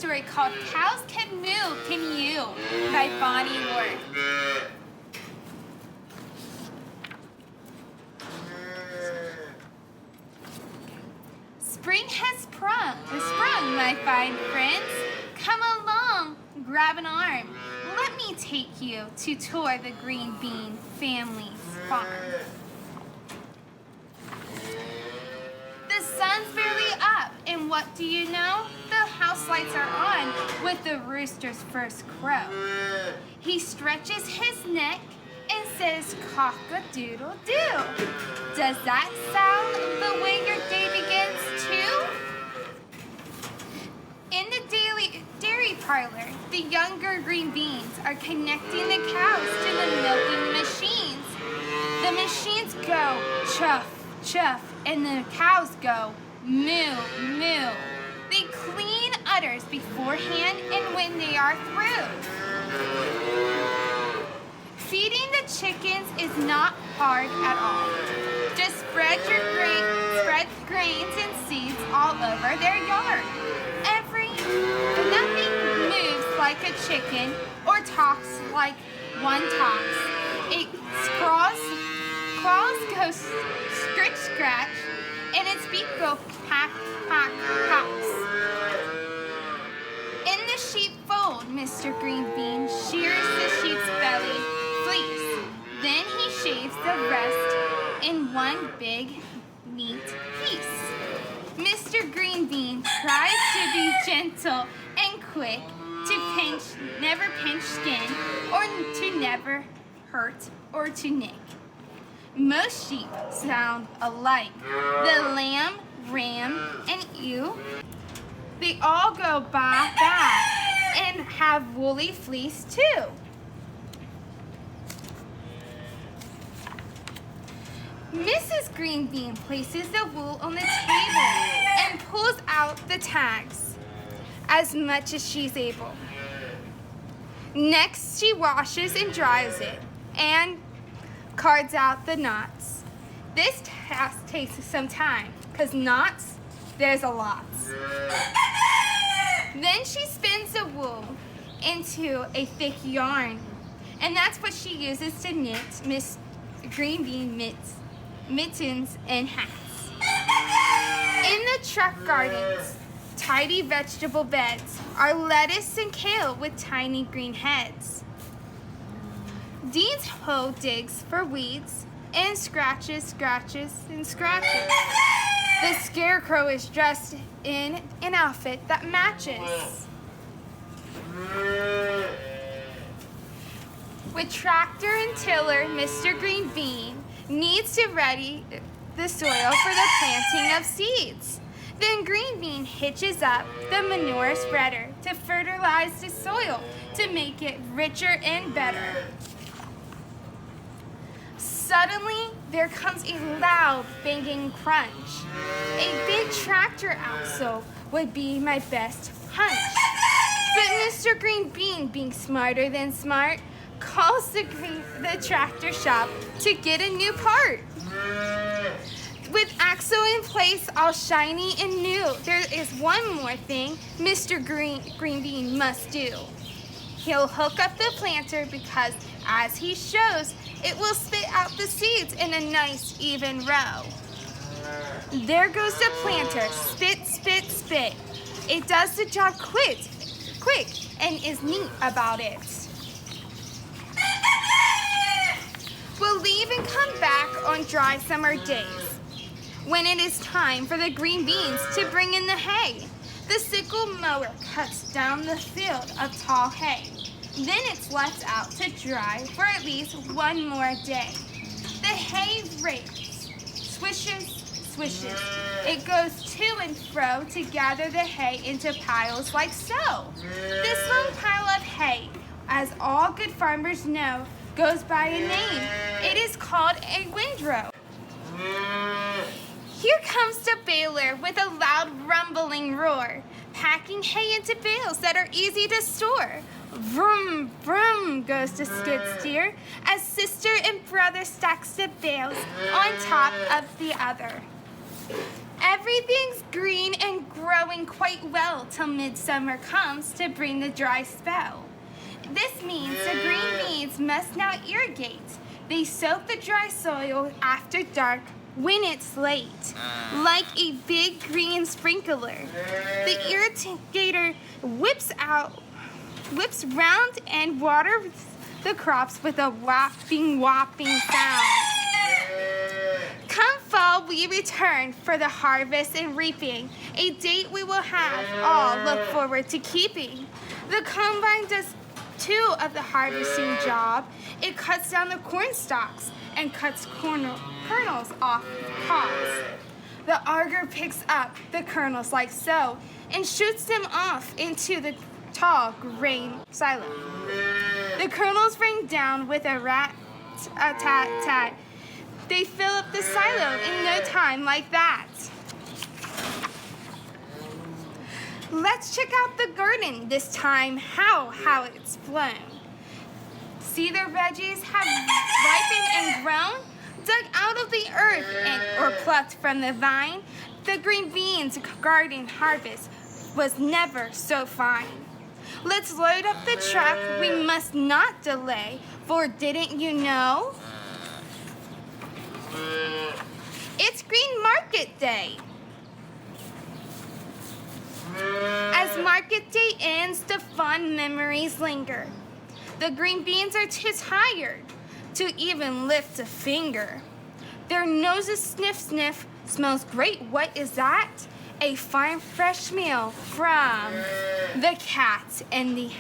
story called Cows Can Moo, Can You by Bonnie Worth. Spring has sprung, my fine friends. Come along, grab an arm. Let me take you to tour the green bean family's farm. The sun's barely up, and what do you know? The house lights are on with the rooster's first crow. He stretches his neck and says cock-a-doodle-doo. Does that sound the way your day begins too? In the dairy parlor, the younger green beans are connecting the cows to the milking machines. The machines go chuff, chuff, and the cows go moo, moo. They clean udders beforehand and when they are through. Feeding the chickens is not hard at all. Just spread grains and seeds all over their yard. Nothing moves like a chicken or talks like one talks. It claws go scritch scratch, and its beak go pack pack packs. In the sheepfold, Mr. Greenbean shears the sheep's belly fleece. Then he shaves the rest in one big, neat piece. Mr. Greenbean tries to be gentle and quick, to never pinch skin, or to never hurt or to nick. Most sheep sound alike. The lamb, ram, and ewe, they all go ba ba and have woolly fleece too. Mrs. Greenbean places the wool on the table and pulls out the tags as much as she's able. Next, she washes and dries it and cards out the knots. This task takes some time because knots, there's a lot. Then she spins the wool into a thick yarn, and that's what she uses to knit Miss Greenbean mittens and hats. In the truck gardens, tidy vegetable beds are lettuce and kale with tiny green heads. Dean's hoe digs for weeds and scratches. The scarecrow is dressed in an outfit that matches. With tractor and tiller, Mr. Greenbean needs to ready the soil for the planting of seeds. Then Greenbean hitches up the manure spreader to fertilize the soil to make it richer and better. Suddenly, there comes a loud banging crunch. A big tractor axle would be my best hunch. But Mr. Greenbean, being smarter than smart, calls the tractor shop to get a new part. With axle in place, all shiny and new, there is one more thing Mr. Greenbean must do. He'll hook up the planter because, as he shows, it will spit out the seeds in a nice, even row. There goes the planter, spit, spit, spit. It does the job quick, and is neat about it. We'll leave and come back on dry summer days, when it is time for the green beans to bring in the hay. The sickle mower cuts down the field of tall hay. Then it's left out to dry for at least one more day. The hay rakes, swishes. It goes to and fro to gather the hay into piles like so. This long pile of hay, as all good farmers know, goes by a name. It is called a windrow. Here comes the baler with a loud rumbling roar, packing hay into bales that are easy to store. Vroom, vroom goes the skid steer as sister and brother stacks the bales on top of the other. Every Everything's green and growing quite well till midsummer comes to bring the dry spell. This means the green beans must now irrigate. They soak the dry soil after dark when it's late, like a big green sprinkler. The irrigator whips round and waters the crops with a whopping sound. Come fall, we return for the harvest and reaping, a date we will have all look forward to keeping. The combine does two of the harvesting job. It cuts down the corn stalks and cuts kernels off cobs. The auger picks up the kernels like so and shoots them off into the tall grain silo. The kernels rain down with a rat-a-tat-tat. They fill up the silo in no time like that. Let's check out the garden this time, how it's blown. See the veggies have ripened and grown, dug out of the earth or plucked from the vine. The green beans garden harvest was never so fine. Let's load up the truck, we must not delay, for didn't you know? It's Green Market Day. As Market Day ends, the fond memories linger. The green beans are too tired to even lift a finger. Their noses sniff, smells great. What is that? A fine fresh meal from the cat and the